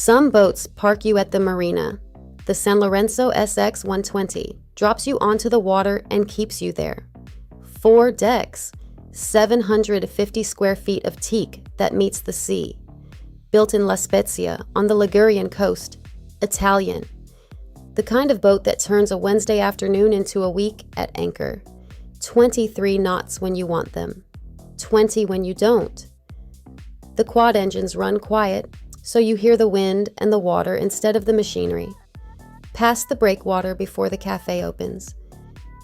Some boats park you at the marina. The Sanlorenzo SX120 drops you onto the water and keeps you there. 4 decks, 750 square feet of teak that meets the sea. Built in Spezia on the Ligurian Coast, Italian. The kind of boat that turns a Wednesday afternoon into a week at anchor. 23 knots when you want them, 20 when you don't. The quad engines run quiet, so you hear the wind and the water instead of the machinery. Past the breakwater before the cafe opens.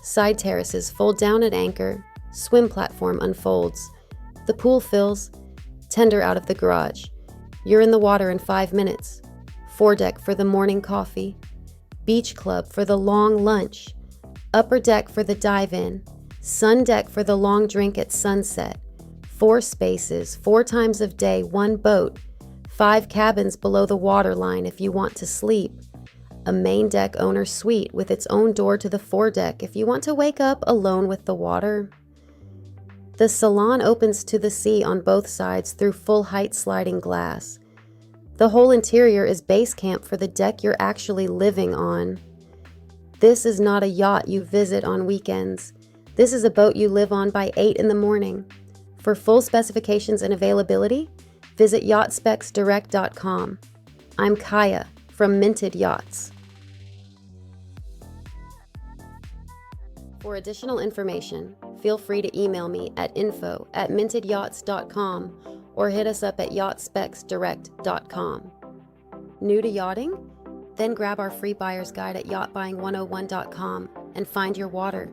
Side terraces fold down at anchor, swim platform unfolds. The pool fills, tender out of the garage. You're in the water in 5 minutes. Foredeck for the morning coffee. Beach club for the long lunch. Upper deck for the dive-in. Sun deck for the long drink at sunset. 4 spaces, 4 times of day, 1 boat. 5 cabins below the waterline if you want to sleep. A main deck owner suite with its own door to the foredeck if you want to wake up alone with the water. The salon opens to the sea on both sides through full-height sliding glass. The whole interior is base camp for the deck you're actually living on. This is not a yacht you visit on weekends. This is a boat you live on by 8 in the morning. For full specifications and availability, visit yachtspecsdirect.com. I'm Kaya from Minted Yachts. For additional information, feel free to email me at info@mintedyachts.com or hit us up at yachtspecsdirect.com. New to yachting? Then grab our free buyer's guide at yachtbuying101.com and find your water.